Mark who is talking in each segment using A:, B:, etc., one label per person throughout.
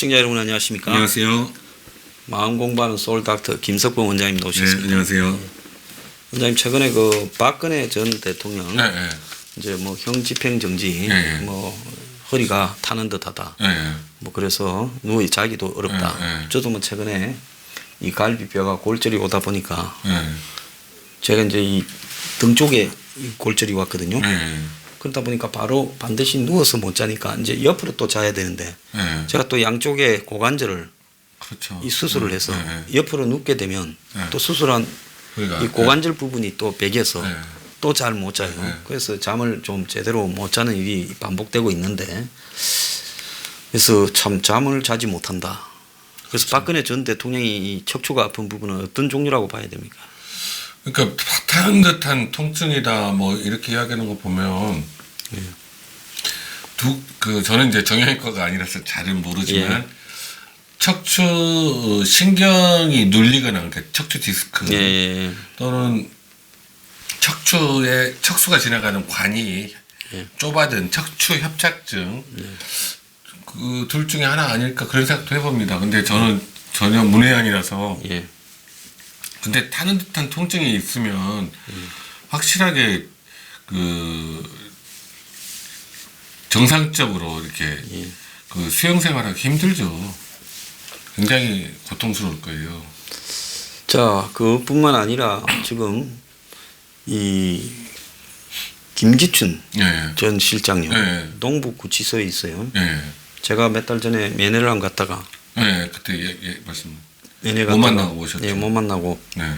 A: 시청자 여러분 안녕하십니까?
B: 안녕하세요.
A: 마음 공부하는 소울닥터 김석봉 원장님
B: 네,
A: 모셨습니다.
B: 안녕하세요.
A: 원장님 최근에 그 박근혜 전 대통령
B: 네,
A: 이제 뭐 형 집행 정지
B: 네.
A: 뭐 허리가 타는 듯하다.
B: 네,
A: 뭐 그래서 누워 자기도 어렵다.
B: 네.
A: 저도 뭐 최근에 이 갈비뼈가 골절이 오다 보니까
B: 네,
A: 제가 이제 이 등 쪽에 이 골절이 왔거든요.
B: 네,
A: 그러다 보니까 바로 반드시 누워서 못 자니까 이제 옆으로 또 자야 되는데
B: 네.
A: 제가 또 양쪽에 고관절을
B: 그렇죠.
A: 이 수술을 해서
B: 네,
A: 옆으로 눕게 되면
B: 네.
A: 또 수술한
B: 그러니까,
A: 이 고관절 부분이 또 베겨서
B: 네.
A: 또 잘 못 자요.
B: 네.
A: 그래서 잠을 좀 제대로 못 자는 일이 반복되고 있는데 그래서 참 잠을 자지 못한다. 그래서 박근혜 전 대통령이 이 척추가 아픈 부분은 어떤 종류라고 봐야 됩니까?
B: 그러니까 타는 듯한 통증이다 뭐 이렇게 이야기하는 거 보면 저는 이제 정형외과가 아니라서 잘은 모르지만 척추 신경이 눌리거나 그러니까 척추 디스크
A: 예.
B: 또는 척추에 척수가 지나가는 관이 좁아든 척추 협착증 그 둘 중에 하나 아닐까 그런 생각도 해봅니다. 근데 저는 전혀 문외한이라서
A: 예.
B: 근데 타는 듯한 통증이 있으면 확실하게 그 정상적으로 이렇게 그 수영 생활하기 힘들죠. 굉장히 고통스러울 거예요.
A: 자, 그뿐만 아니라 지금 이 김기춘
B: 예.
A: 전 실장요.
B: 네.
A: 동부구치소에 있어요.
B: 예.
A: 제가 몇 달 전에 면회를 한 갔다가
B: 예. 그때 말씀.
A: 면회
B: 못
A: 갔다가
B: 만나고 오셨죠?
A: 예, 못 만나고
B: 네.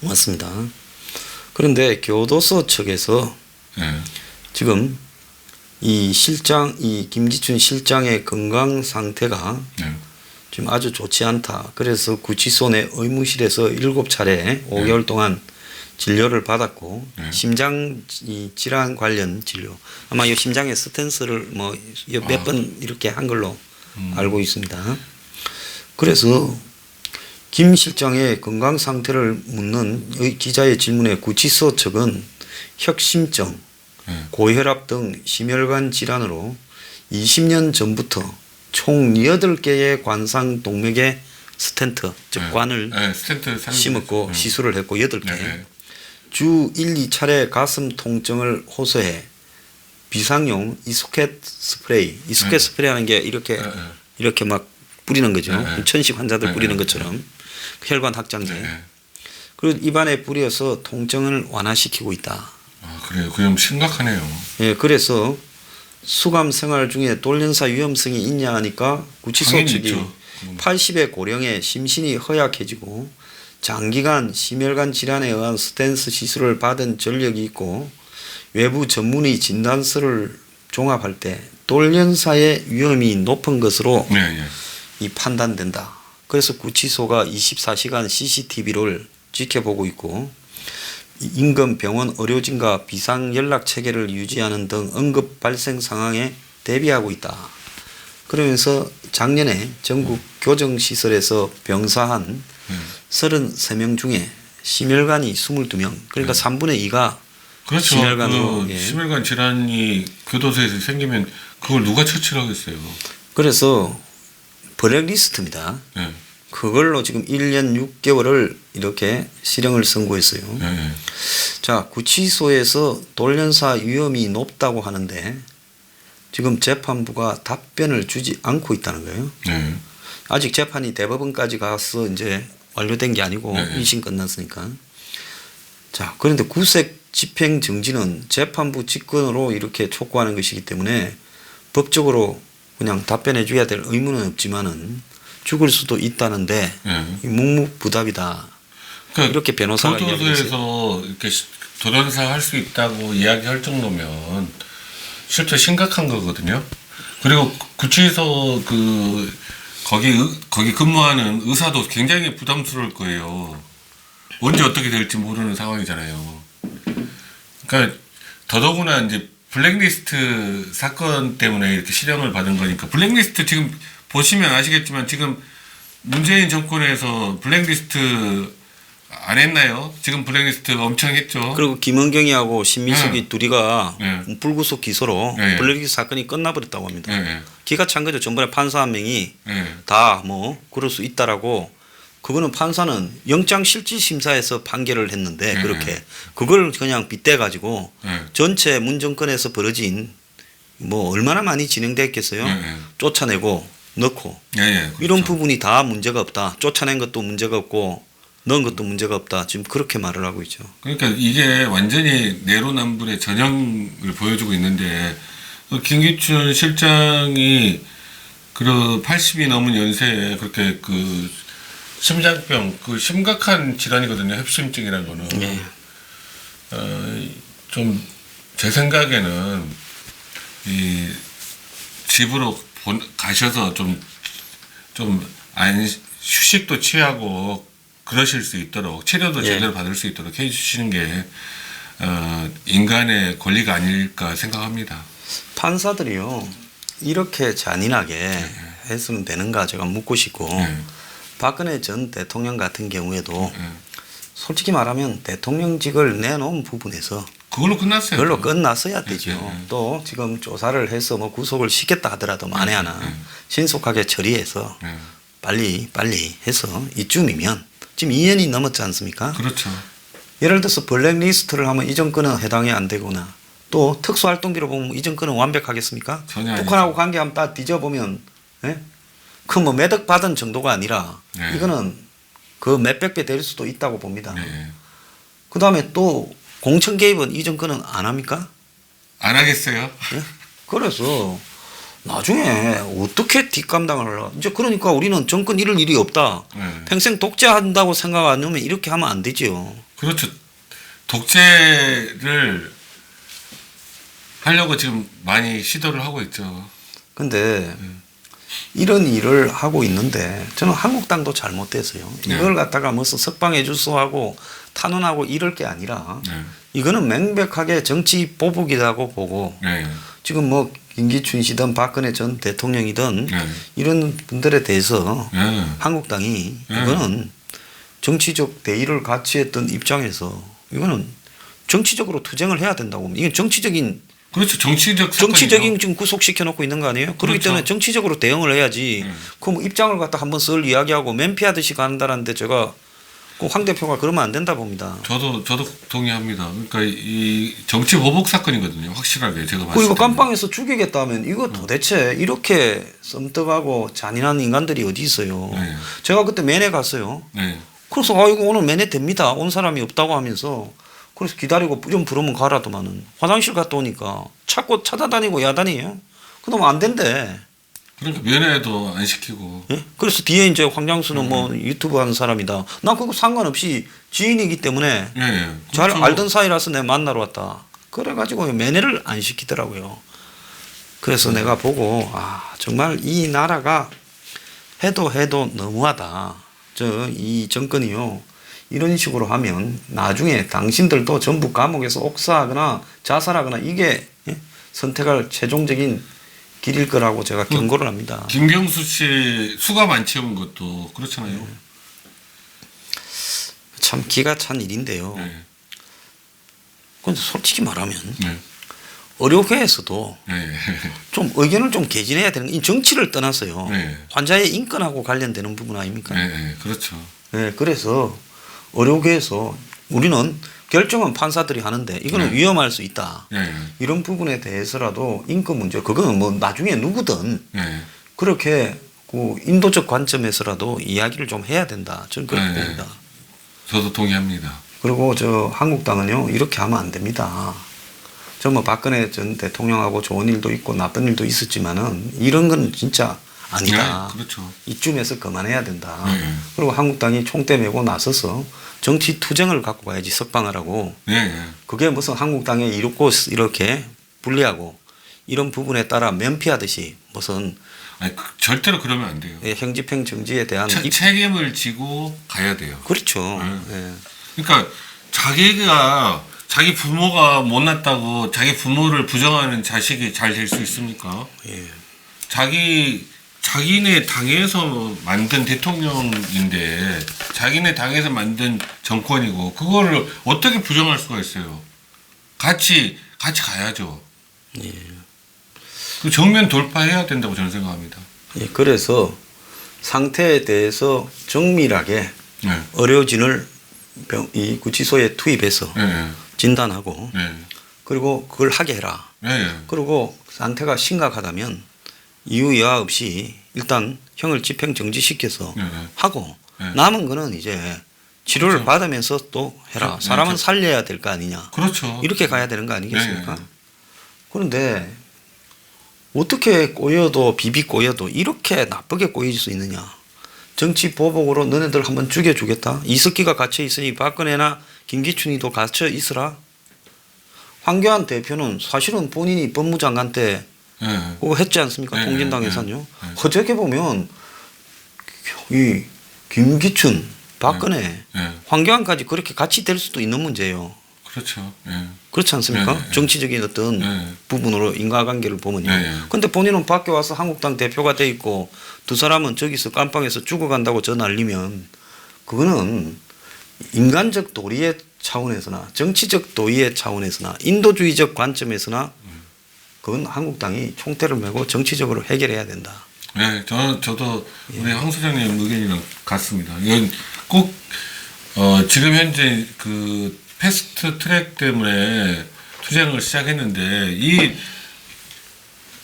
A: 왔습니다. 그런데 교도소 측에서
B: 예.
A: 지금 이 실장, 이 김기춘 실장의 건강 상태가
B: 네.
A: 지금 아주 좋지 않다. 그래서 구치소 내 의무실에서 7차례 5개월 동안 진료를 받았고 심장 이 질환 관련 진료 아마 이 심장에 스텐스를 뭐 몇 번 이렇게 한 걸로 알고 있습니다. 그래서 김 실장의 건강 상태를 묻는 기자의 질문에 구치소 측은 혁심증, 고혈압 등 심혈관 질환으로 20년 전부터 총 8개의 관상 동맥에 스텐트, 즉 관을
B: 스텐트
A: 심었고 시술을 했고 8개.
B: 네.
A: 주 1, 2차례 가슴 통증을 호소해 비상용 이소켓 스프레이, 이소켓 스프레이하는 게 이렇게 막 뿌리는 거죠. 천식 환자들 뿌리는 것처럼 혈관 확장제. 그리고 입안에 뿌려서 통증을 완화시키고 있다.
B: 아, 그래요. 그럼 심각하네요.
A: 예, 그래서 수감 생활 중에 돌연사 위험성이 있냐 하니까 구치소 측이 80의 고령에 심신이 허약해지고 장기간 심혈관 질환에 의한 스텐스 시술을 받은 전력이 있고 외부 전문의 진단서를 종합할 때 돌연사의 위험이 높은 것으로 이 판단된다. 그래서 구치소가 24시간 CCTV를 지켜보고 있고 인근 병원 의료진과 비상 연락 체계를 유지하는 등 응급 발생 상황에 대비하고 있다. 그러면서 작년에 전국 교정시설에서 병사한 33명 중에 심혈관이 22명, 그러니까 3분의 2가
B: 그렇죠.
A: 심혈관으로
B: 심혈관 질환이 교도소에서 생기면 그걸 누가 처치를 하겠어요.
A: 그래서 블랙리스트입니다. 그걸로 지금 1년 6개월을 이렇게 실형을 선고했어요. 자, 구치소에서 돌연사 위험이 높다고 하는데 지금 재판부가 답변을 주지 않고 있다는 거예요. 아직 재판이 대법원까지 가서 이제 완료된 게 아니고 1심 끝났으니까. 자, 그런데 구색 집행 정지는 재판부 직권으로 이렇게 촉구하는 것이기 때문에 법적으로 그냥 답변해 줘야 될 의무는 없지만은 죽을 수도 있다는데 묵묵부답이다.
B: 그러니까
A: 이렇게 변호사가 이야기했어요.
B: 교도소에서 이렇게 돌연사 할 수 있다고 이야기할 정도면 실제 심각한 거거든요. 그리고 구치소 거기 근무하는 의사도 굉장히 부담스러울 거예요. 언제 어떻게 될지 모르는 상황이잖아요. 그러니까 더더구나 이제 블랙리스트 사건 때문에 이렇게 실형을 받은 거니까 블랙리스트 지금 보시면 아시겠지만 지금 문재인 정권에서 블랙리스트 안 했나요? 지금 블랙리스트 엄청 했죠.
A: 그리고 김은경이하고 신미숙이 둘이가
B: 네.
A: 불구속 기소로
B: 네.
A: 블랙리스트 사건이 끝나버렸다고 합니다.
B: 네.
A: 기가 찬 거죠. 전번에 판사 한 명이
B: 네.
A: 다 뭐 그럴 수 있다라고 그거는 판사는 영장실질심사에서 판결을 했는데
B: 네.
A: 그렇게 그걸 그냥 빗대 가지고
B: 네.
A: 전체 문정권에서 벌어진 뭐 얼마나 많이 진행됐겠어요.
B: 네.
A: 쫓아내고 넣고
B: 네. 그렇죠.
A: 이런 부분이 다 문제가 없다. 쫓아낸 것도 문제가 없고 넣은 것도 문제가 없다. 지금 그렇게 말을 하고 있죠.
B: 그러니까 이게 완전히 내로남불의 전형을 보여주고 있는데 김기춘 실장이 그 80이 넘은 연세에 그렇게 그 심장병 그 심각한 질환이거든요. 협심증이라는 거는
A: 네.
B: 좀 제 생각에는 이 집으로 가셔서 좀 휴식도 취하고 그러실 수 있도록 치료도
A: 예.
B: 제대로 받을 수 있도록 해주시는 게 인간의 권리가 아닐까 생각합니다.
A: 판사들이요 이렇게 잔인하게 해서는 되는가 제가 묻고 싶고
B: 네.
A: 박근혜 전 대통령 같은 경우에도
B: 네.
A: 솔직히 말하면 대통령직을 내놓은 부분에서
B: 그걸로 끝났어요.
A: 그걸로 끝났어야
B: 네,
A: 되죠.
B: 네.
A: 또 지금 조사를 해서 뭐 구속을 시켰다 하더라도 만에 하나
B: 네.
A: 신속하게 처리해서
B: 네.
A: 빨리 해서 이쯤이면 지금 2년이 넘었지 않습니까?
B: 그렇죠.
A: 예를 들어서 블랙리스트를 하면 이 정권은 해당이 안 되거나 또 특수활동비로 보면 이 정권은 완벽하겠습니까?
B: 전혀
A: 북한하고
B: 아니죠.
A: 관계하면 다 뒤져보면 그 뭐 매덕 받은 정도가 아니라
B: 네.
A: 이거는 그 몇백 배 될 수도 있다고 봅니다.
B: 네.
A: 그 다음에 또 공천 개입은 이 정권은 안 합니까?
B: 안 하겠어요?
A: 예? 그래서 나중에 어떻게 뒷감당을 하려. 이제 그러니까 우리는 정권 잃을 일이 없다.
B: 네.
A: 평생 독재한다고 생각 안 하면 이렇게 하면 안 되죠.
B: 그렇죠. 독재를 하려고 지금 많이 시도를 하고 있죠.
A: 근데 이런 일을 하고 있는데 저는 한국당도 잘못됐어요.
B: 네.
A: 이걸 갖다가 무슨 석방해 주소하고 탄원하고 이럴 게 아니라
B: 네.
A: 이거는 명백하게 정치 보복이라고 보고
B: 네.
A: 지금 뭐 김기춘 씨든 박근혜 전 대통령이든
B: 네.
A: 이런 분들에 대해서
B: 네.
A: 한국당이
B: 네.
A: 이거는 정치적 대의를 같이 했던 입장에서 이거는 정치적으로 투쟁을 해야 된다고 봅니다. 이건 정치적인
B: 그렇죠. 정치적
A: 정치적인 지금 구속시켜 놓고 있는 거 아니에요? 그렇기
B: 그렇죠.
A: 때문에 정치적으로 대응을 해야지.
B: 음.
A: 그럼 입장을 갖다 한번 썰 이야기하고 맨피하듯이 간다는데 제가 꼭 황 대표가 그러면 안 된다 봅니다.
B: 저도 동의합니다. 그러니까 이 정치 보복 사건이거든요. 확실하게 제가 봤을
A: 그리고
B: 때.
A: 깜빵에서 죽이겠다 하면 이거 도대체 이렇게 썸떡하고 잔인한 인간들이 어디 있어요.
B: 네.
A: 제가 그때 면회 갔어요.
B: 네.
A: 그래서 아이고 오늘 면회 됩니다. 온 사람이 없다고 하면서 그래서 기다리고 좀 부르면 가라더만은 화장실 갔다 오니까 자꾸 찾아다니고 야단이에요. 그러면 안 된대.
B: 그러니까 면회도 안 시키고.
A: 예? 그래서 뒤에 이제 황장수는 뭐 유튜브 하는 사람이다. 난 그거 상관없이 지인이기 때문에
B: 예, 예.
A: 잘
B: 그렇죠.
A: 알던 사이라서 내가 만나러 왔다. 그래가지고 면회를 안 시키더라고요. 그래서 내가 보고 아 정말 이 나라가 해도 너무하다. 이 정권이요. 이런 식으로 하면 나중에 당신들도 전부 감옥에서 옥사하거나 자살하거나 이게 선택할 최종적인 길일 거라고 제가 경고를 합니다.
B: 김경수 씨 수감 안 채운 것도 그렇잖아요.
A: 참 기가 찬 일인데요.
B: 네.
A: 근데 솔직히 말하면
B: 네.
A: 의료계에서도
B: 네.
A: 좀 의견을 좀 개진해야 되는 이 정치를 떠나서요.
B: 네.
A: 환자의 인권하고 관련되는 부분 아닙니까?
B: 네. 네. 그렇죠.
A: 네, 그래서 의료계에서 우리는 결정은 판사들이 하는데 이거는
B: 네.
A: 위험할 수 있다.
B: 네.
A: 이런 부분에 대해서라도 인권 문제 그거는 뭐 나중에 누구든
B: 네.
A: 그렇게 그 인도적 관점에서라도 이야기를 좀 해야 된다. 저는 그렇게
B: 네.
A: 봅니다.
B: 저도 동의합니다.
A: 그리고 저 한국당은요 이렇게 하면 안 됩니다. 저 뭐 박근혜 전 대통령하고 좋은 일도 있고 나쁜 일도 있었지만은 이런 건 진짜 아니다.
B: 네. 그렇죠.
A: 이쯤에서 그만해야 된다.
B: 네.
A: 그리고 한국당이 총대 메고 나서서 정치 투쟁을 갖고 가야지 석방하라고.
B: 네. 네.
A: 그게 무슨 한국당에 이렇고 이렇게 분리하고 이런 부분에 따라 면피하듯이 무슨
B: 아니, 절대로 그러면 안 돼요.
A: 형집행 정지에 대한
B: 책임을 지고 가야 돼요.
A: 그렇죠.
B: 네.
A: 예.
B: 그러니까 자기 부모가 못났다고 자기 부모를 부정하는 자식이 잘 될 수 있습니까?
A: 예.
B: 자기 자기네 당에서 만든 대통령인데 자기네 당에서 만든 정권이고 그거를 어떻게 부정할 수가 있어요? 같이 가야죠.
A: 예.
B: 그 정면 돌파해야 된다고 저는 생각합니다.
A: 예, 그래서 상태에 대해서 정밀하게
B: 네.
A: 의료진을 이 구치소에 투입해서
B: 네.
A: 진단하고
B: 네.
A: 그리고 그걸 하게 해라.
B: 네.
A: 그리고 상태가 심각하다면 이유 여하 없이 일단 형을 집행 정지시켜서
B: 네.
A: 하고
B: 네.
A: 남은 거는 이제 치료를
B: 그렇죠.
A: 받으면서 또 해라.
B: 네,
A: 사람은
B: 네.
A: 살려야 될 거 아니냐.
B: 그렇죠.
A: 이렇게 가야 되는 거 아니겠습니까?
B: 네.
A: 그런데 어떻게 꼬여도 비비 꼬여도 이렇게 나쁘게 꼬일 수 있느냐. 정치 보복으로 너네들 한번 죽여주겠다. 이석기가 갇혀 있으니 박근혜나 김기춘이도 갇혀 있으라. 황교안 대표는 사실은 본인이 법무장관 때
B: 네.
A: 그거 했지 않습니까?
B: 네,
A: 통진당에서는요.
B: 네, 네.
A: 어떻게 보면 이 김기춘, 박근혜,
B: 네.
A: 황교안까지 그렇게 같이 될 수도 있는 문제예요.
B: 그렇죠. 네.
A: 그렇지 않습니까?
B: 네, 네, 네.
A: 정치적인 어떤
B: 네.
A: 부분으로 인과관계를 보면요.
B: 네.
A: 근데 본인은 밖에 와서 한국당 대표가 돼 있고 두 사람은 저기서 깜빵에서 죽어간다고 저 날리면 그거는 인간적 도리의 차원에서나 정치적 도의의 차원에서나 인도주의적 관점에서나 그건 한국당이 총대를 메고 정치적으로 해결해야 된다.
B: 네, 저도 우리 황 소장님 의견이랑 같습니다. 이건 꼭 지금 현재 그 패스트 트랙 때문에 투쟁을 시작했는데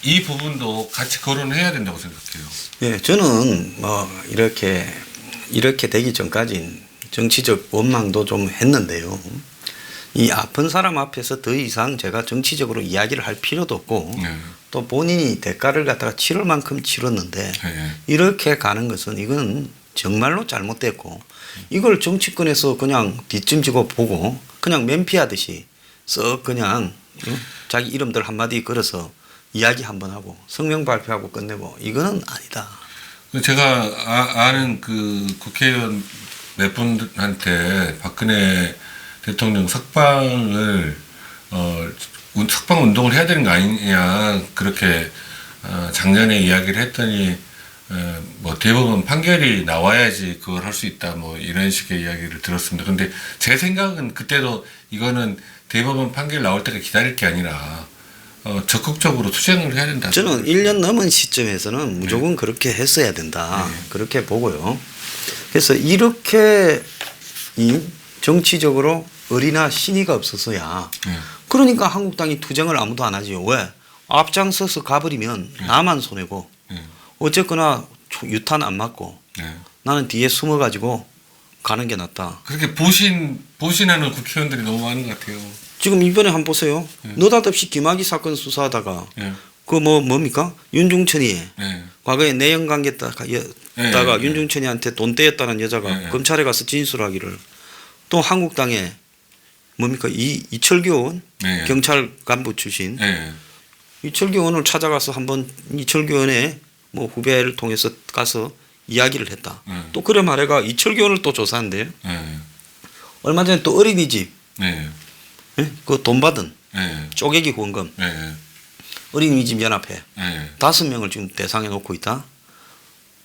B: 이 부분도 같이 거론해야 된다고 생각해요.
A: 예, 저는 뭐 이렇게 되기 전까진 정치적 원망도 좀 했는데요. 이 아픈 사람 앞에서 더 이상 제가 정치적으로 이야기를 할 필요도 없고
B: 네.
A: 또 본인이 대가를 갖다가 치를 만큼 치렀는데
B: 네.
A: 이렇게 가는 것은 이건 정말로 잘못됐고 이걸 정치권에서 그냥 뒷짐지고 보고 그냥 면피하듯이 썩 그냥 자기 이름들 한마디 걸어서 이야기 한번 하고 성명 발표하고 끝내고 이거는 아니다.
B: 제가 아는 그 국회의원 몇 분한테 박근혜 대통령 석방을 석방 운동을 해야 되는 거 아니냐 그렇게 작년에 이야기를 했더니 뭐 대법원 판결이 나와야지 그걸 할 수 있다 뭐 이런 식의 이야기를 들었습니다. 근데 제 생각은 그때도 이거는 대법원 판결 나올 때까지 기다릴 게 아니라 적극적으로 투쟁을 해야 된다.
A: 저는 1년 넘은 시점에서는 무조건 그렇게 했어야 된다. 그렇게 보고요. 그래서 이렇게 이 정치적으로 의리나 신의가 없어서야 그러니까 한국당이 투쟁을 아무도 안 하지요. 왜? 앞장서서 가버리면 나만 손해고 어쨌거나 유탄 안 맞고 나는 뒤에 숨어가지고 가는 게 낫다.
B: 그렇게 보신하는 국회의원들이 너무 많은 것 같아요.
A: 지금 이번에 한번 보세요. 느닷없이 김학의 사건 수사하다가 그 뭡니까? 윤중천이 과거에 내연관계다가 윤중천이한테 돈 떼었다는 여자가 검찰에 가서 진술하기를 또 한국당에 뭡니까? 이철규 의원 경찰 간부 출신 이철규 의원을 찾아가서 한번 이철규 의원의 뭐 후배를 통해서 가서 이야기를 했다. 또 그래 말해가 이철규 의원을 또 조사한대요. 얼마 전에 또 어린이집 그 돈 받은 쪼개기 후원금 어린이집 연합회 5명을 지금 대상에 놓고 있다.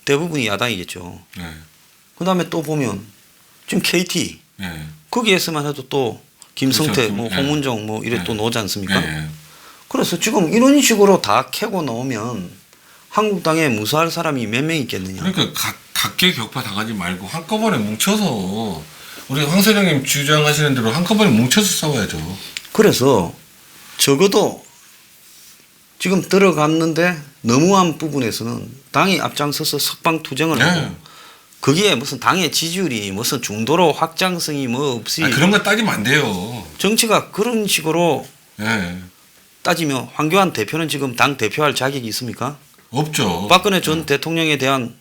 A: 대부분이 야당이겠죠. 그 다음에 또 보면 지금 KT 거기에서만 해도 또 김성태,
B: 그렇죠.
A: 뭐 홍문종 뭐 이래 또 나오지 않습니까? 그래서 지금 이런 식으로 다 캐고 나오면 한국당에 무수할 사람이 몇 명 있겠느냐.
B: 그러니까 각계 격파 당하지 말고 한꺼번에 뭉쳐서 우리 황 소장님 주장하시는 대로 한꺼번에 뭉쳐서 싸워야죠.
A: 그래서 적어도 지금 들어갔는데 너무한 부분에서는 당이 앞장서서 석방 투쟁을 하고 거기에 무슨 당의 지지율이 무슨 중도로 확장성이 뭐 없이
B: 그런 거 따지면 안 돼요.
A: 정치가 그런 식으로 따지면 황교안 대표는 지금 당 대표할 자격이 있습니까?
B: 없죠.
A: 박근혜 전 대통령에 대한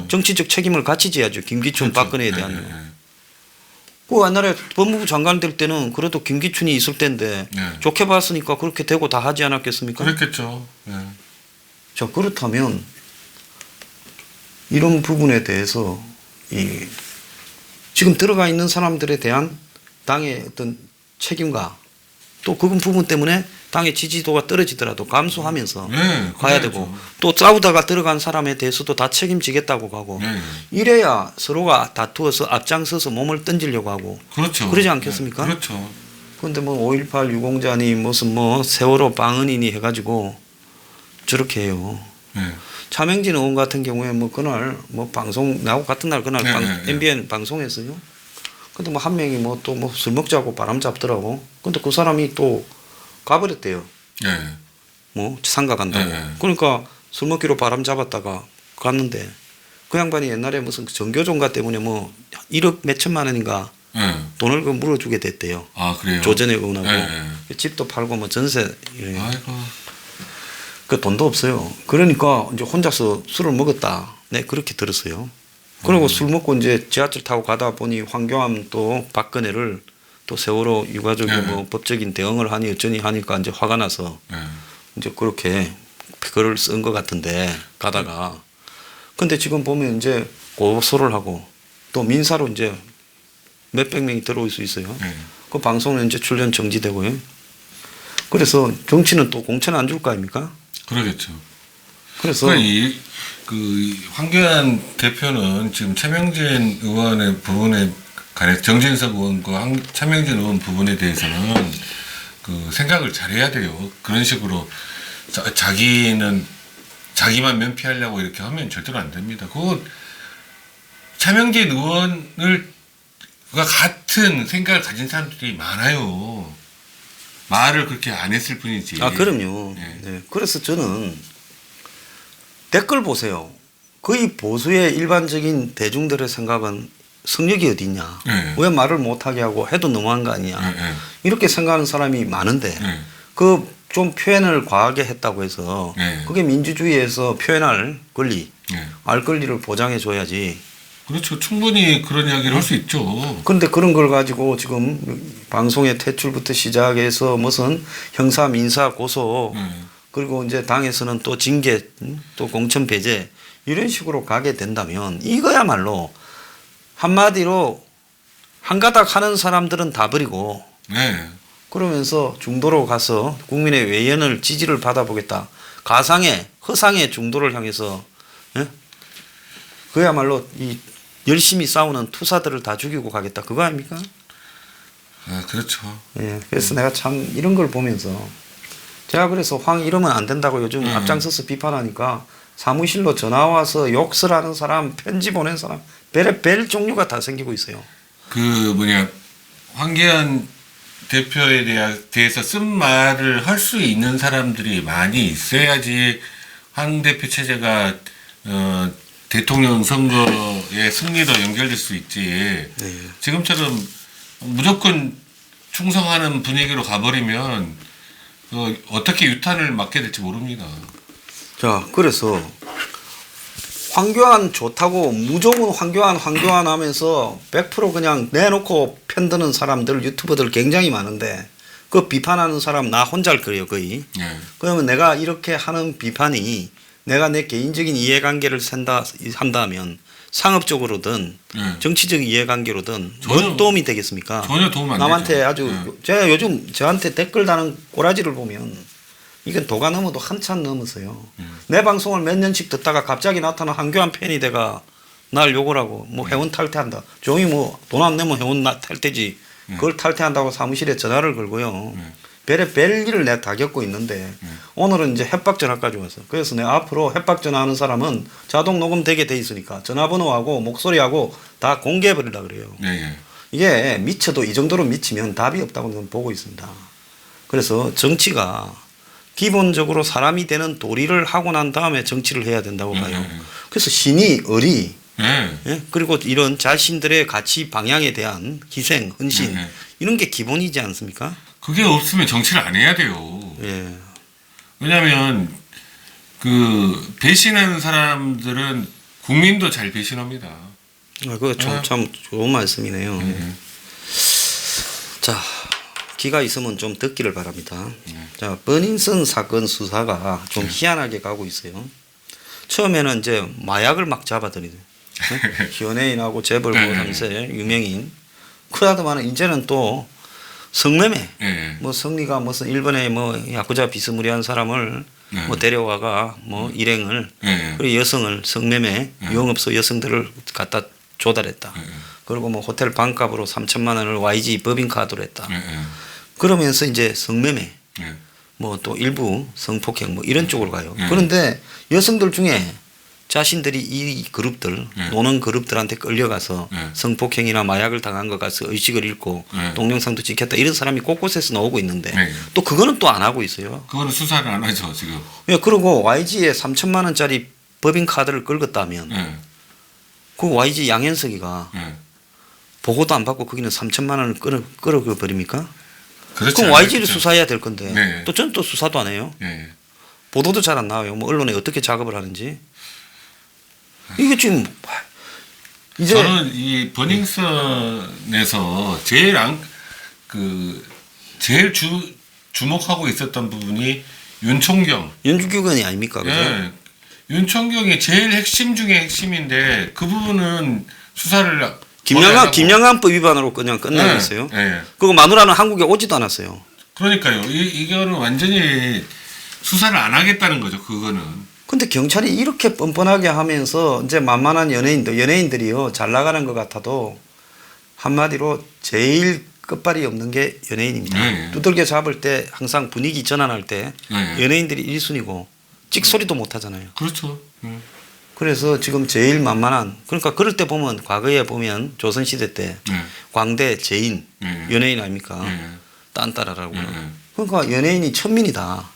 A: 정치적 책임을 같이 져야죠. 김기춘
B: 그렇죠.
A: 박근혜에 대한. 그 옛날에 법무부 장관 될 때는 그래도 김기춘이 있을 때인데 좋게 봤으니까 그렇게 되고 다 하지 않았겠습니까?
B: 그랬겠죠.
A: 자, 그렇다면 이런 부분에 대해서 지금 들어가 있는 사람들에 대한 당의 어떤 책임과 또 그 부분 때문에 당의 지지도가 떨어지더라도 감수하면서
B: 네,
A: 가야
B: 그래야죠.
A: 되고 또 싸우다가 들어간 사람에 대해서도 다 책임지겠다고 하고
B: 네.
A: 이래야 서로가 다투어서 앞장서서 몸을 던지려고 하고
B: 그렇죠.
A: 그러지 않겠습니까?
B: 네, 그렇죠.
A: 그런데 뭐 5.18 유공자니 무슨 뭐 세월호 방언이니 해가지고 저렇게 해요.
B: 네.
A: 차명진 의원 같은 경우에 뭐 그날 뭐 방송 나하고 같은 날 그날 MBN 방송했어요. 근데 뭐 한 명이 뭐 또 뭐 술 먹자고 바람 잡더라고. 근데 그 사람이 또 가버렸대요.
B: 네.
A: 뭐 상가 간다고.
B: 네.
A: 그러니까 술 먹기로 바람 잡았다가 갔는데 그 양반이 옛날에 무슨 정교종가 때문에 뭐 1억 몇천만 원인가
B: 네.
A: 돈을 그 물어주게 됐대요.
B: 아 그래요.
A: 조전에 의원하고
B: 네.
A: 집도 팔고 뭐 전세
B: 아이고.
A: 그 돈도 없어요. 그러니까 이제 혼자서 술을 먹었다. 네 그렇게 들었어요. 그리고 술 먹고 이제 지하철 타고 가다 보니 황교안 또 박근혜를 또 세월호 유가족이
B: 네.
A: 뭐 법적인 대응을 하니 어쩌니 하니까 이제 화가 나서
B: 네.
A: 이제 그렇게 글을 쓴 것 같은데 가다가 근데 지금 보면 이제 고소를 하고 또 민사로 이제 몇백 명이 들어올 수 있어요.
B: 네.
A: 그 방송은 이제 출연 정지되고요. 그래서 정치는 또 공천 안 줄 거 아닙니까?
B: 그러겠죠.
A: 그래서
B: 그 황교안 대표는 지금 차명진 의원의 부분에 관해 정진석 의원과 차명진 의원 부분에 대해서는 그 생각을 잘해야 돼요. 그런 식으로 자기는 자기만 면피하려고 이렇게 하면 절대로 안 됩니다. 그거 차명진 의원을 같은 생각을 가진 사람들이 많아요. 말을 그렇게 안 했을 뿐이지.
A: 아 그럼요.
B: 네.
A: 네. 그래서 저는 댓글 보세요. 거의 보수의 일반적인 대중들의 생각은 성역이 어디 있냐.
B: 네.
A: 왜 말을 못하게 하고 해도 너무한 거 아니냐.
B: 네.
A: 이렇게 생각하는 사람이 많은데
B: 네.
A: 그 좀 표현을 과하게 했다고 해서
B: 네.
A: 그게 민주주의에서 표현할 권리,
B: 네.
A: 알 권리를 보장해 줘야지.
B: 그렇죠. 충분히 그런 이야기를 할 수 있죠.
A: 그런데 그런 걸 가지고 지금 방송의 퇴출부터 시작해서 무슨 형사 민사 고소 그리고 이제 당에서는 또 징계 또 공천 배제 이런 식으로 가게 된다면 이거야말로 한마디로 한 가닥 하는 사람들은 다 버리고
B: 네.
A: 그러면서 중도로 가서 국민의 외연을 지지를 받아보겠다. 가상의 허상의 중도를 향해서 예? 그야말로 이 열심히 싸우는 투사들을 다 죽이고 가겠다. 그거 아닙니까?
B: 아, 그렇죠.
A: 예. 그래서 내가 참 이런 걸 보면서 제가 그래서 황 이러면 안 된다고 요즘 앞장서서 비판하니까 사무실로 전화 와서 욕설 하는 사람, 편지 보낸 사람, 별 종류가 다 생기고 있어요.
B: 그 황교안 대표에 대해서 쓴 말을 할 수 있는 사람들이 많이 있어야지 황 대표 체제가 대통령 선거의 승리로 연결될 수 있지.
A: 네.
B: 지금처럼 무조건 충성하는 분위기로 가버리면 어떻게 유탄을 맞게 될지 모릅니다.
A: 자, 그래서 황교안 좋다고 무조건 황교안 하면서 100% 그냥 내놓고 편드는 사람들 유튜버들 굉장히 많은데 그 비판하는 사람 나 혼자일 거예요 거의.
B: 네.
A: 그러면 내가 이렇게 하는 비판이 내가 내 개인적인 이해관계를 한다면 상업적으로든 정치적 이해관계로든 뭔 도움이 되겠습니까?
B: 전혀 도움 안
A: 남한테
B: 되죠.
A: 아주 제가 요즘 저한테 댓글 다는 꼬라지를 보면 이건 도가 넘어도 한참 넘었어요. 내 방송을 몇 년씩 듣다가 갑자기 나타난 황교안 팬이 돼가 날 욕을 하고 뭐 회원 탈퇴한다. 종이 뭐 돈 안 내면 회원 탈퇴지. 그걸 탈퇴한다고 사무실에 전화를 걸고요. 별일을 내가 다 겪고 있는데 오늘은 이제 협박 전화까지 왔어. 그래서 내가 앞으로 협박 전화하는 사람은 자동 녹음되게 돼 있으니까 전화번호하고 목소리하고 다 공개해버리려 그래요.
B: 네.
A: 이게 미쳐도 이 정도로 미치면 답이 없다고 저는 보고 있습니다. 그래서 정치가 기본적으로 사람이 되는 도리를 하고 난 다음에 정치를 해야 된다고 봐요. 그래서 신이 의리 예? 그리고 이런 자신들의 가치 방향에 대한 희생, 헌신 이런 게 기본이지 않습니까?
B: 그게 없으면 정치를 안 해야 돼요.
A: 예.
B: 왜냐하면 그 배신하는 사람들은 국민도 잘 배신합니다.
A: 그거 참 좋은 말씀이네요. 자, 기가 있으면 좀 듣기를 바랍니다. 자, 버닝썬 사건 수사가 좀 희한하게 가고 있어요. 처음에는 이제 마약을 막 잡아들이죠. 연예인하고 재벌 고 3세 유명인. 그러다만 이제는 또 성매매.
B: 예.
A: 뭐 성리가 무슨 일본의 뭐 야쿠자 비스무리한 사람을
B: 네.
A: 뭐 데려와가 뭐 일행을
B: 예.
A: 그리고 여성을 성매매 유흥업소 여성들을 갖다 조달했다.
B: 예.
A: 그리고 뭐 호텔 방값으로 3천만 원을 YG 법인카드로 했다.
B: 예. 예.
A: 그러면서 이제 성매매
B: 예.
A: 뭐 또 일부 성폭행 뭐 이런 쪽으로 가요.
B: 예.
A: 그런데 여성들 중에 자신들이 이 그룹들
B: 예.
A: 노는 그룹들한테 끌려가서
B: 예.
A: 성폭행이나 마약을 당한 것 같아서 의식을 잃고
B: 예.
A: 동영상도 찍혔다 이런 사람이 곳곳에서 나오고 있는데
B: 예.
A: 또 그거는 또 안 하고 있어요.
B: 그거는 수사를 안 하죠 지금.
A: 예, 그리고 YG에 3천만 원짜리 법인 카드를 긁었다면
B: 예.
A: 그 YG 양현석이가
B: 예.
A: 보고도 안 받고 거기는 3천만 원을 끌어 버립니까?
B: 그렇지
A: 그럼 YG를
B: 않겠죠.
A: 수사해야 될 건데
B: 네.
A: 또 저는 또 수사도 안 해요.
B: 예.
A: 보도도 잘 안 나와요. 뭐 언론에 어떻게 작업을 하는지. 이게 지금 이제
B: 저는 이 버닝썬에서 제일 주목하고 있었던 부분이 윤총경.
A: 연주기관이 아닙니까? 그죠?
B: 예. 윤총경이 제일 핵심 중에 핵심인데 그 부분은 수사를
A: 김영란법 위반으로 그냥 끝내겠어요.
B: 예. 예.
A: 그리고 마누라는 한국에 오지도 않았어요.
B: 그러니까요. 이거는 완전히 수사를 안 하겠다는 거죠. 그거는.
A: 근데 경찰이 이렇게 뻔뻔하게 하면서 이제 만만한 연예인들이요 잘 나가는 것 같아도 한마디로 제일 끝발이 없는 게 연예인입니다.
B: 네.
A: 두들겨 잡을 때 항상 분위기 전환할 때
B: 네.
A: 연예인들이 1순위고 찍소리도 못 하잖아요.
B: 그렇죠.
A: 그래서 지금 제일 만만한 그러니까 그럴 때 보면 과거에 보면 조선시대 때
B: 네.
A: 광대 제인
B: 네.
A: 연예인 아닙니까?
B: 네.
A: 딴따라라고.
B: 네.
A: 그러니까 연예인이 천민이다.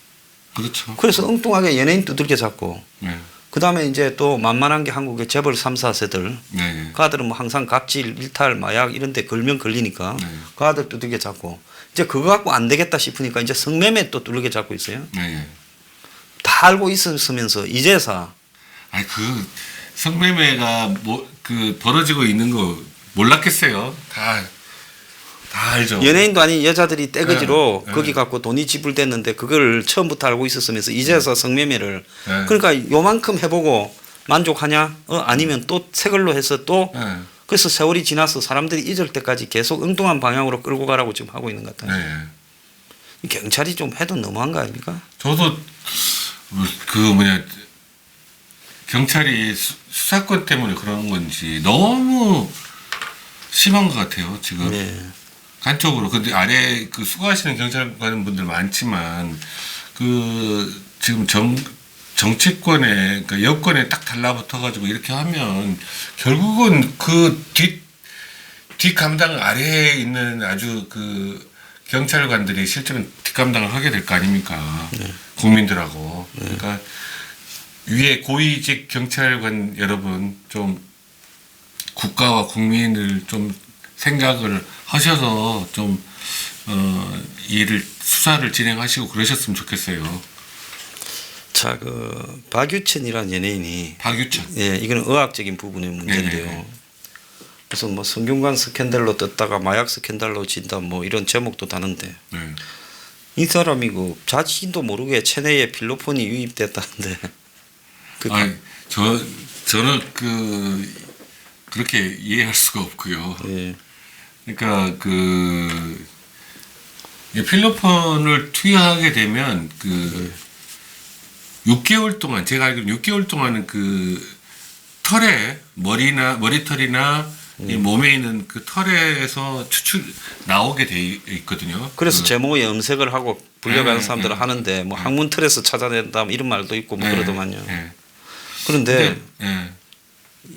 B: 그렇죠.
A: 그래서 엉뚱하게 연예인 두들겨 잡고
B: 네.
A: 그 다음에 이제 또 만만한 게 한국의 재벌 3, 4세들
B: 네.
A: 그 아들은 뭐 항상 갑질, 일탈, 마약 이런 데 걸면 걸리니까
B: 네.
A: 그 아들 두들겨 잡고 이제 그거 갖고 안 되겠다 싶으니까 이제 성매매 또 두들겨 잡고 있어요.
B: 네.
A: 다 알고 있으면서 이제서
B: 아니 성매매가 벌어지고 있는 거 몰랐겠어요. 다 알죠.
A: 연예인도 아닌 여자들이 떼거지로
B: 네.
A: 거기 갖고 돈이 지불됐는데 그걸 처음부터 알고 있었으면서 이제서 성매매를
B: 네.
A: 그러니까 요만큼 해보고 만족하냐? 아니면 또 새 걸로 해서 또
B: 네.
A: 그래서 세월이 지나서 사람들이 잊을 때까지 계속 엉뚱한 방향으로 끌고 가라고 지금 하고 있는 것 같아요.
B: 네.
A: 경찰이 좀 해도 너무한 거 아닙니까?
B: 저도 경찰이 수사권 때문에 그런 건지 너무 심한 것 같아요 지금.
A: 네.
B: 한쪽으로. 근데 아래 수고하시는 경찰관 분들 많지만 지금 정치권에 그러니까 여권에 딱 달라붙어가지고 이렇게 하면 결국은 뒷 감당 아래에 있는 아주 경찰관들이 실제로는 뒷 감당을 하게 될 거 아닙니까?
A: 네.
B: 국민들하고. 그러니까 위에 고위직 경찰관 여러분 좀 국가와 국민을 좀 생각을 하셔서 좀 수사를 진행하시고 그러셨으면 좋겠어요.
A: 자, 박유천이라는 연예인이
B: 박유천.
A: 예, 이거는 의학적인 부분의 문제인데요.
B: 네.
A: 그래서 뭐 성균관 스캔들로 떴다가 마약 스캔들로 진다 뭐 이런 제목도 다는데
B: 네.
A: 이 사람이 자신도 모르게 체내에 필로폰이 유입됐다는데
B: 저는 그렇게 이해할 수가 없고요.
A: 예.
B: 그러니까 필로폰을 투여하게 되면 6개월 동안 제가 알기로 6개월 동안은 털에 머리털이나 이 몸에 있는 털에서 나오게 돼 있거든요.
A: 그래서 제목에 염색을 하고 불려가는
B: 네,
A: 사람들은
B: 네.
A: 하는데 뭐 항문 틀에서 찾아낸다 뭐 이런 말도 있고 뭐
B: 네,
A: 그러더만요.
B: 네.
A: 그런데
B: 네.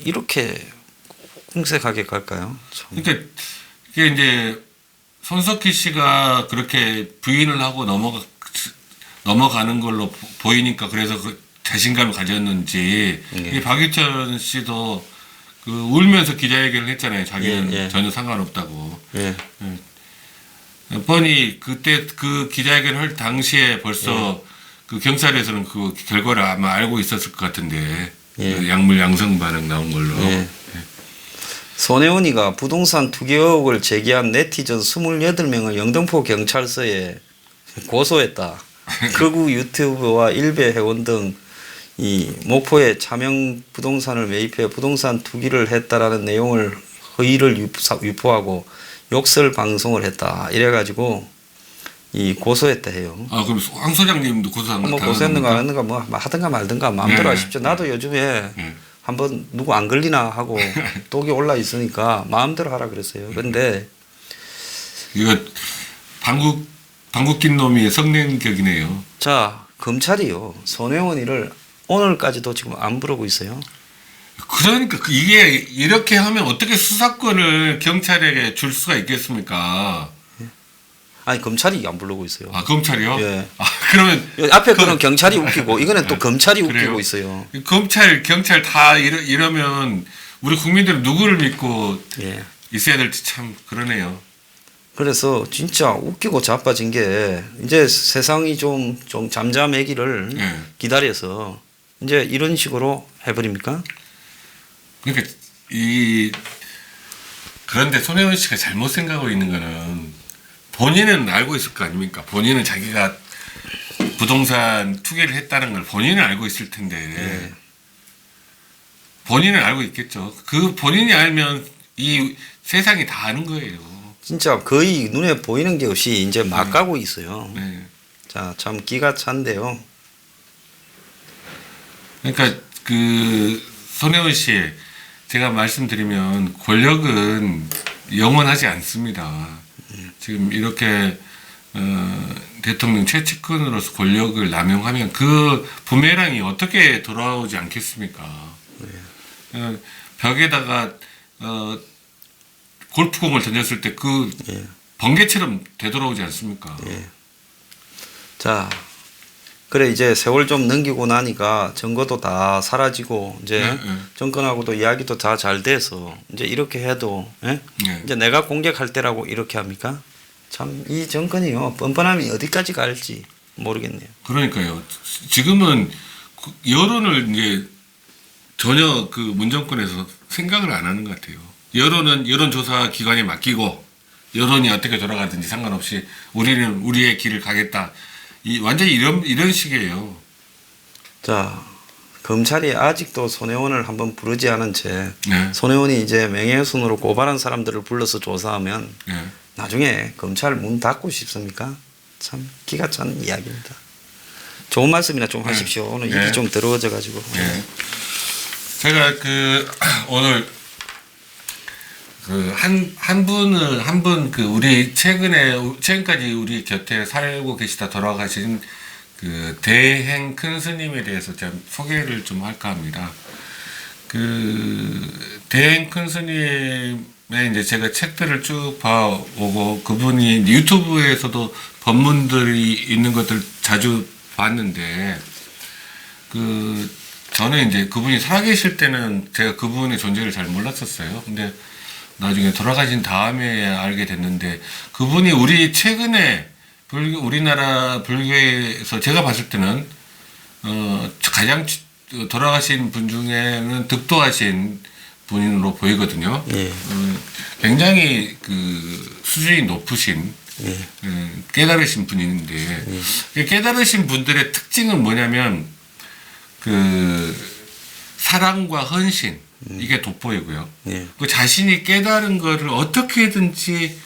A: 이렇게 궁색하게 갈까요? 참.
B: 그러니까 이게 이제 손석희 씨가 그렇게 부인을 하고 넘어가는 걸로 보이니까 그래서 자신감을 가졌는지 이 박유천 씨도 울면서 기자회견을 했잖아요. 자기는
A: 예.
B: 전혀 상관없다고.
A: 예.
B: 뻔히 그때 기자회견을 할 당시에 벌써 경찰에서는 결과를 아마 알고 있었을 것 같은데 약물 양성 반응 나온 걸로.
A: 예. 손혜원이가 부동산 투기 의혹을 제기한 네티즌 28명을 영등포 경찰서에 고소했다. 극우 유튜버와 일베 회원 등 이 목포에 차명 부동산을 매입해 부동산 투기를 했다라는 내용을 허위를 유포하고 욕설 방송을 했다 이래가지고 이 고소했다 해요.
B: 아 그럼 황 소장님도 고소한 거
A: 뭐 고소했는가 안 했는가 뭐 하든가 말든가 마음대로 하십시오. 나도 요즘에 한번 누구 안 걸리나 하고 독이 올라 있으니까 마음대로 하라 그랬어요. 근데
B: 이거 방귀 낀 놈이 성냉격이네요.
A: 자 검찰이요 손혜원이를 오늘까지도 지금 안 부르고 있어요.
B: 그러니까 이게 이렇게 하면 어떻게 수사권을 경찰에게 줄 수가 있겠습니까?
A: 아니 검찰이 안 부르고 있어요.
B: 아 검찰이요?
A: 예.
B: 아 그러면
A: 앞에 거는 경찰이 웃기고 이거는 또 검찰이
B: 그래요?
A: 웃기고 있어요.
B: 검찰 경찰 다 이러면 우리 국민들은 누구를 믿고
A: 예.
B: 있어야 될지 참 그러네요.
A: 그래서 진짜 웃기고 자빠진 게 이제 세상이 좀 잠잠해기를
B: 예.
A: 기다려서 이제 이런 식으로 해버립니까?
B: 그러니까 그런데 손혜원 씨가 잘못 생각하고 있는 거는 본인은 알고 있을 거 아닙니까? 본인은 자기가 부동산 투기를 했다는 걸 본인은 알고 있을 텐데
A: 예.
B: 본인은 알고 있겠죠. 그 본인이 알면 이 세상이 다 아는 거예요.
A: 진짜 거의 눈에 보이는 게 없이 이제 막 가고 있어요.
B: 네.
A: 자, 참 기가 찬데요.
B: 그러니까 그 손혜원 씨 제가 말씀드리면 권력은 영원하지 않습니다. 지금 이렇게 대통령 최측근으로서 권력을 남용하면 그 부메랑이 어떻게 돌아오지 않겠습니까? 벽에다가 골프공을 던졌을 때 그
A: 예.
B: 번개처럼 되돌아오지 않습니까?
A: 예. 자, 그래 이제 세월 좀 넘기고 나니까 증거도 다 사라지고 이제 정권하고도 이야기도 다 잘 돼서 이제 이렇게 해도 예?
B: 네.
A: 이제 내가 공격할 때라고 이렇게 합니까? 참 이 정권이요 뻔뻔함이 어디까지 갈지 모르겠네요.
B: 그러니까요. 지금은 여론을 이제 전혀 그 문정권에서 생각을 안 하는 것 같아요. 여론은 여론조사 기관에 맡기고 여론이 어떻게 돌아가든지 상관없이 우리는 우리의 길을 가겠다. 완전히 이런 식이에요.
A: 자, 검찰이 아직도 손혜원을 한번 부르지 않은 채
B: 네.
A: 손혜원이 이제 명예훼손으로 고발한 사람들을 불러서 조사하면
B: 네.
A: 나중에 검찰 문 닫고 싶습니까? 참 기가 찬 이야기입니다. 좋은 말씀이나 좀 하십시오. 오늘
B: 네.
A: 입이 좀 더러워져 가지고.
B: 네. 제가 오늘 한 분 우리 최근까지 우리 곁에 살고 계시다 돌아가신 그 대행 큰 스님에 대해서 좀 소개를 좀 할까 합니다. 그 대행 큰 스님의 이제 제가 책들을 쭉 봐오고 그분이 유튜브에서도 법문들이 있는 것들 자주 봤는데 저는 이제 그분이 살아계실 때는 제가 그분의 존재를 잘 몰랐었어요. 근데 나중에 돌아가신 다음에 알게 됐는데 그분이 우리 최근에 우리나라 불교에서 제가 봤을 때는 가장 돌아가신 분 중에는 득도하신 분으로 보이거든요.
A: 예.
B: 굉장히 그 수준이 높으신
A: 예.
B: 깨달으신 분인데 깨달으신 분들의 특징은 뭐냐면 그 사랑과 헌신 이게 돋보이고요.
A: 예.
B: 그 자신이 깨달은 거를 어떻게든지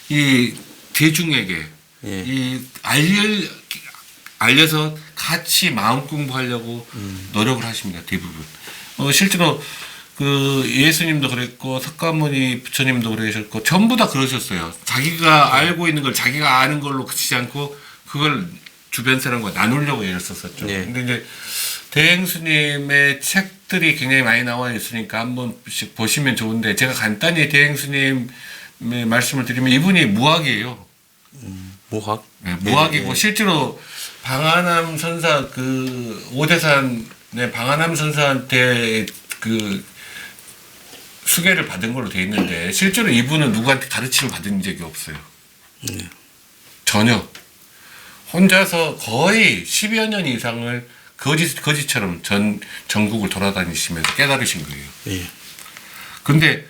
B: 이 대중에게
A: 예.
B: 알려서 같이 마음 공부하려고 노력을 하십니다. 대부분. 실제로 그 예수님도 그랬고 석가모니 부처님도 그러셨고 전부 다 그러셨어요. 자기가 알고 있는 걸 자기가 아는 걸로 그치지 않고 그걸 주변 사람과 나누려고 애를 썼었죠.
A: 예.
B: 근데 이제 대행스님의 책들이 굉장히 많이 나와 있으니까 한 번씩 보시면 좋은데 제가 간단히 대행스님의 말씀을 드리면 이분이 무학이에요.
A: 무학?
B: 네, 무학이고
A: 예.
B: 실제로 방한함 선사 그 오대산의 방한함 선사한테 그 수계를 받은 걸로 돼 있는데 실제로 이분은 누구한테 가르침을 받은 적이 없어요.
A: 예.
B: 전혀. 혼자서 거의 10여 년 이상을 거지처럼 전국을 돌아다니시면서 깨달으신 거예요.
A: 예.
B: 근데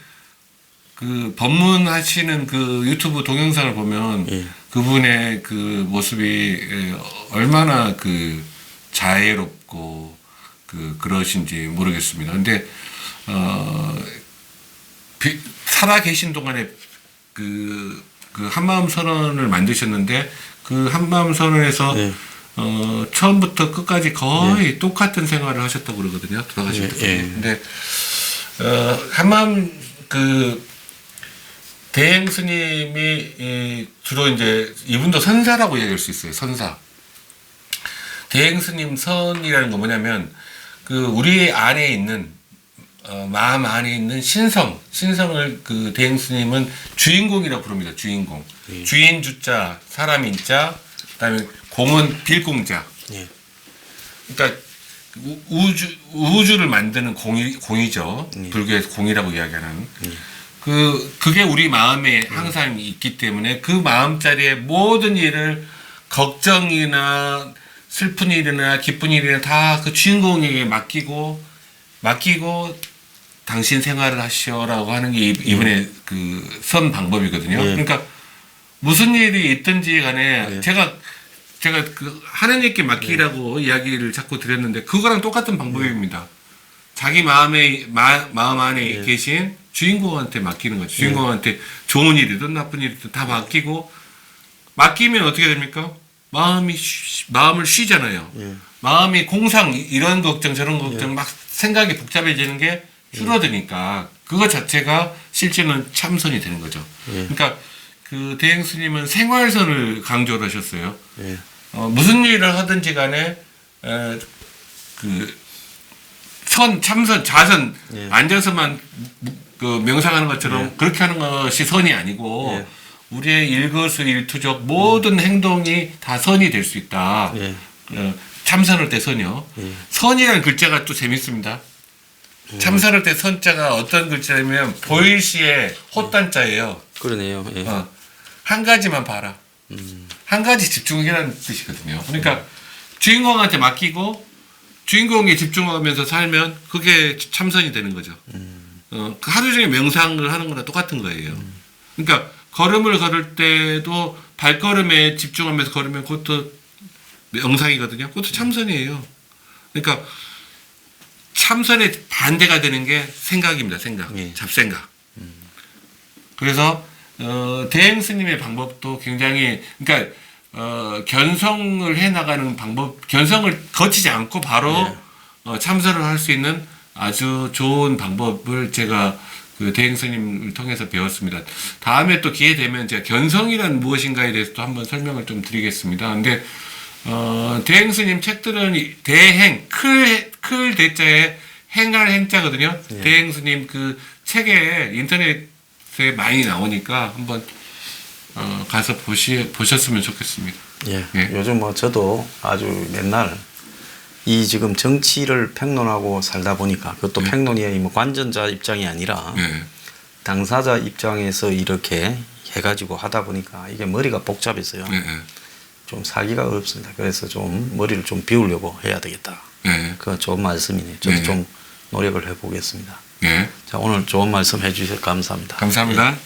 B: 그 법문하시는 그 유튜브 동영상을 보면
A: 예.
B: 그분의 그 모습이 얼마나 그 자애롭고 그러신지 모르겠습니다. 근데 살아 계신 동안에 그 한마음 선언을 만드셨는데 그 한마음 선언에서
A: 예.
B: 처음부터 끝까지 거의 똑같은 생활을 하셨다고 그러거든요. 돌아가실 때.
A: 예.
B: 근데 한마음 그 대행 스님이 주로 이제 이분도 선사라고 얘기할 수 있어요. 선사. 대행 스님 선이라는 건 뭐냐면 그 우리 안에 있는 마음 안에 있는 신성을 그 대행 스님은 주인공이라고 부릅니다. 주인공.
A: 예.
B: 주인 주자, 사람 인자, 그다음에 공은 빌공자.
A: 예.
B: 그러니까 우주를 만드는 공이죠.
A: 예.
B: 불교에서 공이라고 이야기하는. 그게 우리 마음에 항상 있기 때문에 그 마음자리에 모든 일을 걱정이나 슬픈 일이나 기쁜 일이나 다 그 주인공에게 맡기고 당신 생활을 하시오라고 하는 게 이번에 그 선 방법이거든요.
A: 예.
B: 그러니까 무슨 일이 있든지 간에
A: 예.
B: 제가 그 하느님께 맡기라고 이야기를 자꾸 드렸는데 그거랑 똑같은 방법입니다. 자기 마음 안에 계신 주인공한테 맡기는 거죠. 주인공한테 좋은 일이든 나쁜 일이든 다 맡기면 어떻게 됩니까? 마음을 쉬잖아요.
A: 예.
B: 마음이 공상 이런 걱정 저런 걱정 막 생각이 복잡해지는 게 줄어드니까 그거 자체가 실제는 참선이 되는 거죠. 그러니까 그 대행 스님은 생활선을 강조를 하셨어요.
A: 예.
B: 무슨 일을 하든지 간에 참선, 자선
A: 예.
B: 앉아서만 그 명상하는 것처럼
A: 예.
B: 그렇게 하는 것이 선이 아니고
A: 예.
B: 우리의 일거수일투족 모든 행동이 다 선이 될 수 있다.
A: 예.
B: 참선할 때 선이요.
A: 예.
B: 선이라는 글자가 또 재밌습니다. 참선할 때 선자가 어떤 글자냐면 보일시에 헛단자예요.
A: 그러네요. 예.
B: 한 가지만 봐라. 한 가지 집중이라는 뜻이거든요. 그러니까 주인공한테 맡기고 주인공에 집중하면서 살면 그게 참선이 되는 거죠. 그 하루 종일 명상을 하는 거랑 똑같은 거예요. 그러니까 걸음을 걸을 때도 발걸음에 집중하면서 걸으면 그것도 명상이거든요. 그것도 참선이에요. 그러니까 참선의 반대가 되는 게 생각입니다. 생각.
A: 예.
B: 잡생각. 그래서 대행 스님의 방법도 굉장히 그러니까 견성을 해 나가는 방법, 견성을 거치지 않고 바로 참선을 할 수 있는 아주 좋은 방법을 제가 그 대행 스님을 통해서 배웠습니다. 다음에 또 기회 되면 제가 견성이란 무엇인가에 대해서도 한번 설명을 좀 드리겠습니다. 근데 대행 스님 책들은 대행 클 대자에 행할 행자거든요.
A: 예.
B: 대행 스님 그 책에 인터넷에 많이 나오니까 한번 가서 보셨으면 좋겠습니다.
A: 예.
B: 예.
A: 요즘 뭐 저도 아주 맨날 이 지금 정치를 평론하고 살다 보니까 그것도 평론이 뭐 관전자 입장이 아니라
B: 네.
A: 당사자 입장에서 이렇게 해가지고 하다 보니까 이게 머리가 복잡해서요.
B: 네.
A: 좀 살기가 어렵습니다. 그래서 좀 머리를 좀 비우려고 해야 되겠다.
B: 네.
A: 그건 좋은 말씀이네요. 저도
B: 네.
A: 좀 노력을 해보겠습니다.
B: 네.
A: 자, 오늘 좋은 말씀 해주셔서 감사합니다.
B: 감사합니다.
A: 예.